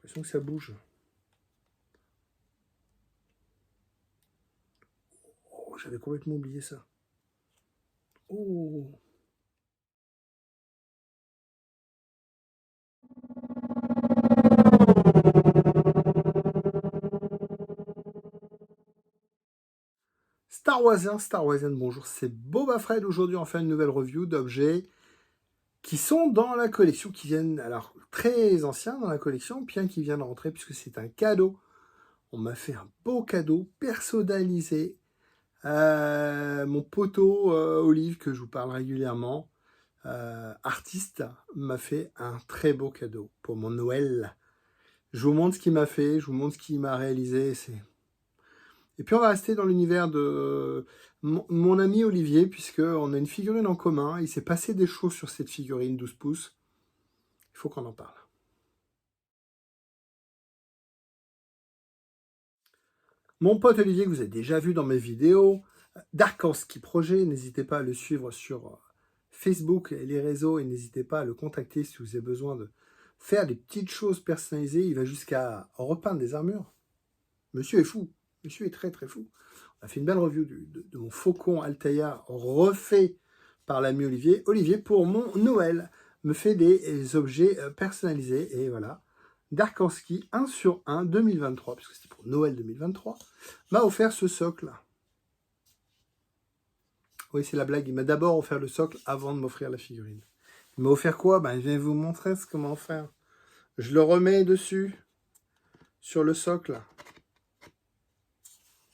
l'impression que ça bouge. Oh, j'avais complètement oublié ça. Oh. Star Wars, bonjour, c'est Boba Fred. Aujourd'hui, on fait une nouvelle review d'objets qui sont dans la collection, qui viennent, alors, très anciens dans la collection, bien qui vient de rentrer, puisque c'est un cadeau. On m'a fait un beau cadeau personnalisé. Mon poteau Olive, que je vous parle régulièrement, artiste, m'a fait un très beau cadeau pour mon Noël. Je vous montre ce qu'il m'a fait, je vous montre ce qu'il m'a réalisé. Et puis on va rester dans l'univers de mon ami Olivier, puisqu'on a une figurine en commun. Il s'est passé des choses sur cette figurine 12 pouces. Il faut qu'on en parle. Mon pote Olivier, que vous avez déjà vu dans mes vidéos, Darkowski Projet, n'hésitez pas à le suivre sur Facebook et les réseaux, et n'hésitez pas à le contacter si vous avez besoin de faire des petites choses personnalisées. Il va jusqu'à repeindre des armures. Monsieur est fou. Monsieur est très très fou. On a fait une belle review de mon Faucon Altaïa refait par l'ami Olivier. Olivier, pour mon Noël, me fait des objets personnalisés. Et voilà, Darkowski 1 sur 1 2023, puisque c'était pour Noël 2023, m'a offert ce socle. Oui, c'est la blague. Il m'a d'abord offert le socle avant de m'offrir la figurine. Il m'a offert quoi? Je vais vous montrer comment faire. Je le remets dessus, sur le socle.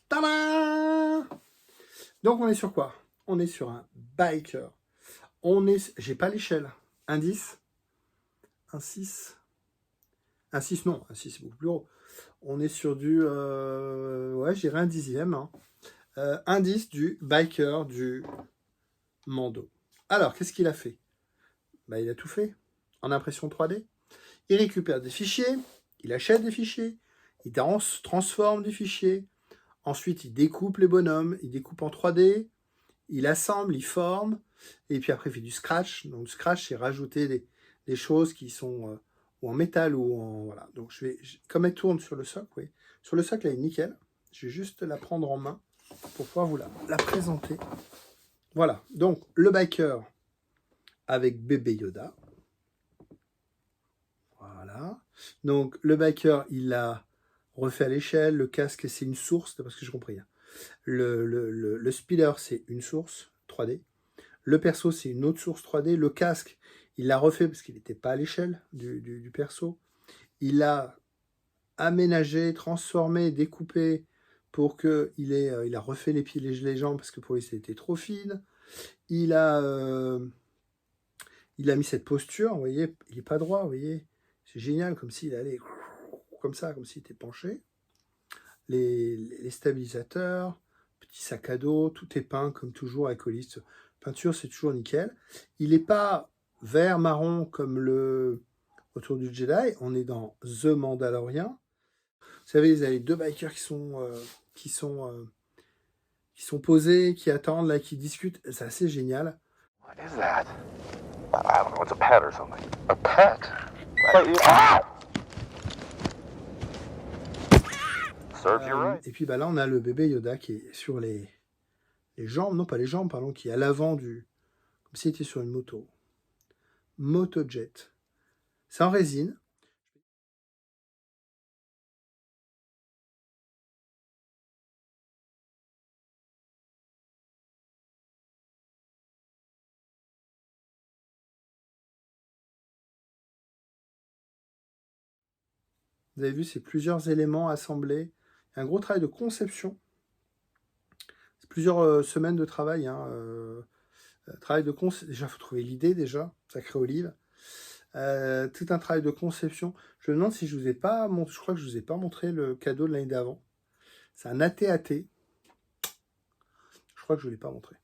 Tada! Donc on est sur quoi? On est sur un biker. J'ai pas l'échelle. Un 10, un 6, un 6 non, un 6 c'est beaucoup plus gros. On est sur du, ouais, j'irais un dixième. Hein. Un 10 du biker du Mando. Alors, qu'est-ce qu'il a fait? Il a tout fait en impression 3D. Il récupère des fichiers, il achète des fichiers, il transforme des fichiers. Ensuite, il découpe les bonhommes, il découpe en 3D, il assemble, il forme, et puis après il fait du scratch. Donc scratch, c'est rajouter des choses qui sont ou en métal ou en... Voilà. Donc comme elle tourne sur le socle, oui. Sur le socle, elle est nickel. Je vais juste la prendre en main pour pouvoir vous la présenter. Voilà. Donc le biker avec bébé Yoda. Voilà. Donc le biker, il l'a refait à l'échelle. Le casque, c'est une source, parce que j'ai compris. Hein. Le speeder, c'est une source 3D. Le perso, c'est une autre source 3D. Le casque, il l'a refait parce qu'il n'était pas à l'échelle du perso. Il l'a aménagé, transformé, découpé pour il a refait les pieds, les jambes parce que pour lui, c'était trop fine. Il a mis cette posture, vous voyez, il n'est pas droit, vous voyez. C'est génial, comme s'il allait comme ça, comme s'il était penché. Les stabilisateurs, petit sac à dos, tout est peint comme toujours avec Coliste. Peinture, c'est toujours nickel. Il n'est pas vert marron comme le Retour du Jedi. On est dans The Mandalorian. Vous savez, vous avez deux bikers qui sont posés, qui attendent, là, qui discutent. C'est assez génial. What is that? I don't know. It's a pet or something. A pet? Ah! Serves you right. Et puis là, on a le bébé Yoda qui est sur les jambes, non pas les jambes, pardon, qui est à l'avant comme s'il était sur une moto. Motojet. C'est en résine. Vous avez vu, c'est plusieurs éléments assemblés. Il y a un gros travail de conception. C'est plusieurs semaines de travail. Hein, travail de conception. Déjà, il faut trouver l'idée, déjà. Sacré Olive. Tout un travail de conception. Je me demande si je vous ai pas montré. Je crois que je vous ai pas montré le cadeau de l'année d'avant. C'est un AT-AT. Je crois que je ne vous l'ai pas montré.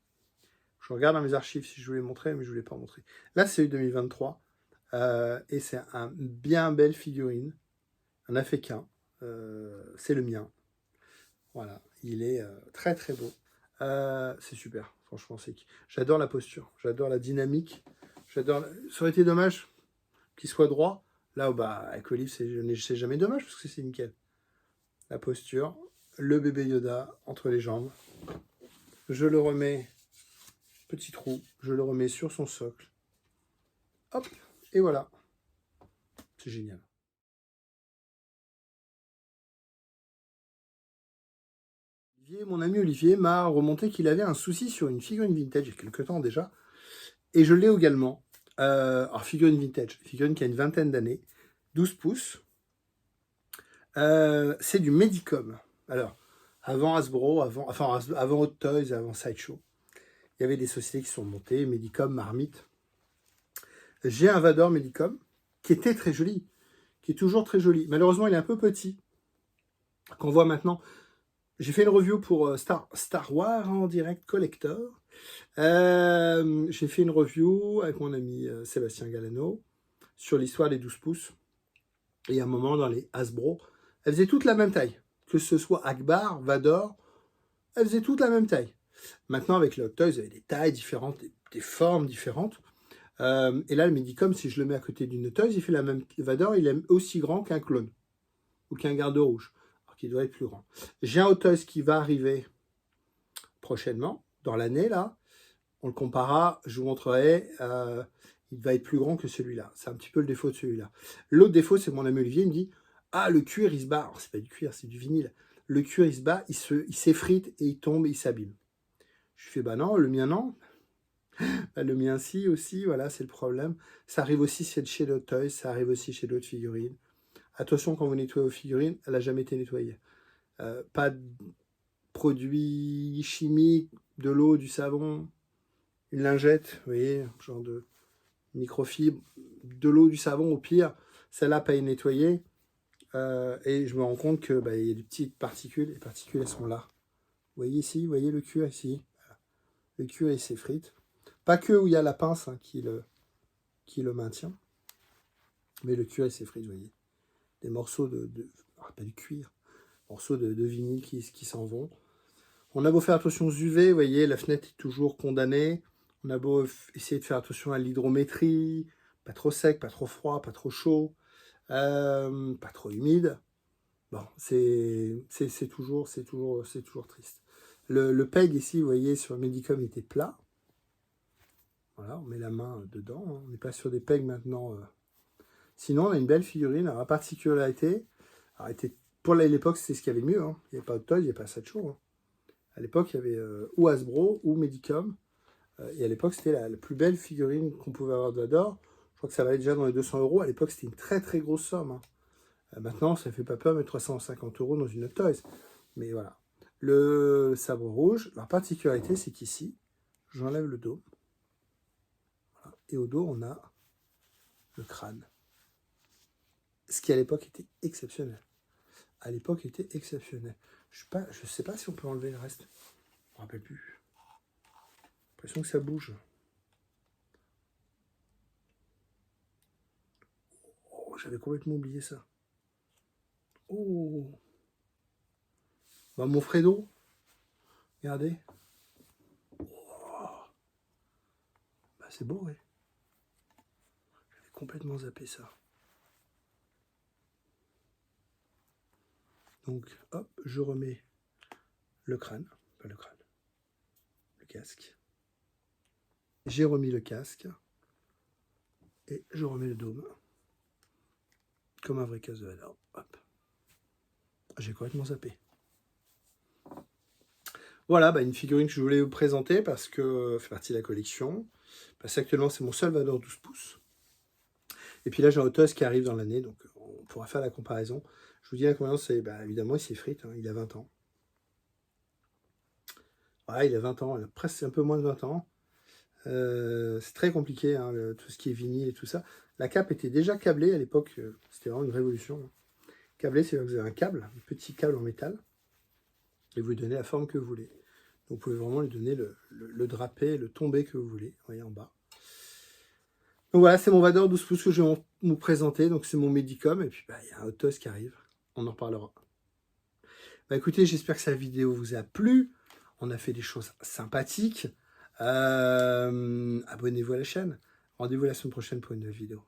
Je regarde dans mes archives si je vous l'ai montré, mais je ne vous l'ai pas montré. Là, c'est eu 2023. Et c'est un bien belle figurine. Un Africain. C'est le mien. Voilà. Il est très très beau. C'est super. Franchement, j'adore la posture. J'adore la dynamique. Ça aurait été dommage qu'il soit droit. Là, bah, avec Olive, c'est jamais dommage parce que c'est nickel. La posture, le bébé Yoda entre les jambes. Je le remets, petit trou, je le remets sur son socle. Hop, et voilà. C'est génial. Olivier, mon ami Olivier m'a remonté qu'il avait un souci sur une figurine vintage il y a quelques temps déjà. Et je l'ai également. Alors, figurine vintage, figurine qui a une vingtaine d'années, 12 pouces. C'est du Medicom. Alors, avant Hasbro, avant Hot Toys, avant Sideshow, il y avait des sociétés qui sont montées, Medicom, Marmite. J'ai un Vador Medicom qui était très joli, qui est toujours très joli. Malheureusement, il est un peu petit. Qu'on voit maintenant. J'ai fait une review pour Star Wars en direct collector. J'ai fait une review avec mon ami Sébastien Galano sur l'histoire des 12 pouces. Et à un moment, dans les Hasbro, elles faisaient toutes la même taille. Que ce soit Akbar, Vador, elles faisaient toutes la même taille. Maintenant, avec le Hot Toys, il y avait des tailles différentes, des formes différentes. Et là, le Medicom, si je le mets à côté d'une Hot Toys, il fait la même. Vador, il est aussi grand qu'un clone ou qu'un garde rouge, alors qu'il doit être plus grand. J'ai un Hot Toys qui va arriver prochainement, dans l'année, là. On le comparera, je vous montrerai, il va être plus grand que celui-là. C'est un petit peu le défaut de celui-là. L'autre défaut, c'est que mon ami Olivier, il me dit « Ah, le cuir, il se bat. » Alors, c'est pas du cuir, c'est du vinyle. Le cuir, il se bat, il s'effrite et il tombe et il s'abîme. Je fais « Bah non, le mien, non. » Bah, le mien, si, aussi, voilà, c'est le problème. Ça arrive aussi chez d'autres toys, ça arrive aussi chez d'autres figurines. Attention, quand vous nettoyez vos figurines, elle n'a jamais été nettoyée. Pas de produits chimiques, de l'eau, du savon, une lingette, vous voyez, genre de microfibre, de l'eau, du savon au pire, celle-là pas nettoyée. Et je me rends compte que il y a des petites particules, les particules elles sont là. Vous voyez ici, vous voyez le cuir ici. Voilà. Le cuir il s'effrite. Pas que où il y a la pince qui le maintient, mais le cuir il s'effrite, vous voyez. Des morceaux pas du cuir, morceaux de vinyle qui s'en vont. On a beau faire attention aux UV, vous voyez, la fenêtre est toujours condamnée. On a beau essayer de faire attention à l'hydrométrie, pas trop sec, pas trop froid, pas trop chaud, pas trop humide. Bon, c'est toujours triste. Le peg ici, vous voyez, sur le Medicom, il était plat. Voilà, on met la main dedans. Hein. On n'est pas sur des pegs maintenant. Sinon, on a une belle figurine. Alors, la particularité, pour l'époque, c'était ce qu'il y avait de mieux. Hein. Il n'y avait pas de Toys, il n'y avait pas Sideshow. Hein. À l'époque, il y avait ou Hasbro ou Medicom. Et à l'époque, c'était la plus belle figurine qu'on pouvait avoir de Vador. Je crois que ça valait déjà dans les 200 €. À l'époque, c'était une très très grosse somme. Hein. Maintenant, ça ne fait pas peur, mais 350 € dans une Hot Toys. Mais voilà. Le sabre rouge, la particularité, c'est qu'ici, j'enlève le dos. Voilà. Et au dos, on a le crâne. Ce qui, à l'époque, était exceptionnel. À l'époque, était exceptionnel. Je ne sais pas si on peut enlever le reste. Je ne me rappelle plus. J'ai l'impression que ça bouge. Oh, j'avais complètement oublié ça. Oh. Bah, mon Fredo. Regardez. Oh. Bah, c'est beau, ouais. J'avais complètement zappé ça. Donc, hop, je remets le crâne. Pas le crâne. Le casque. J'ai remis le casque. Et je remets le dôme. Comme un vrai casque de Vador. Hop. J'ai complètement zappé. Voilà, une figurine que je voulais vous présenter parce que ça fait partie de la collection. Parce qu'actuellement, c'est mon seul Vador 12 pouces. Et puis là, j'ai un Hot Toys qui arrive dans l'année, donc on pourra faire la comparaison. Je vous dis, la comparaison, c'est évidemment, il s'effrite, hein, il a 20 ans. Ouais, il a 20 ans, il a presque un peu moins de 20 ans. C'est très compliqué, hein, tout ce qui est vinyle et tout ça. La cape était déjà câblée à l'époque, c'était vraiment une révolution. Hein. Câblé, c'est que vous avez un câble, un petit câble en métal, et vous lui donnez la forme que vous voulez. Donc vous pouvez vraiment lui donner le drapé, le tombé que vous voulez, vous voyez en bas. Donc voilà, c'est mon Vador 12 pouces que je vais vous présenter. Donc c'est mon Medicom. Et puis il y a un Hot Toys qui arrive. On en reparlera. Écoutez, j'espère que cette vidéo vous a plu. On a fait des choses sympathiques. Abonnez-vous à la chaîne. Rendez-vous la semaine prochaine pour une nouvelle vidéo.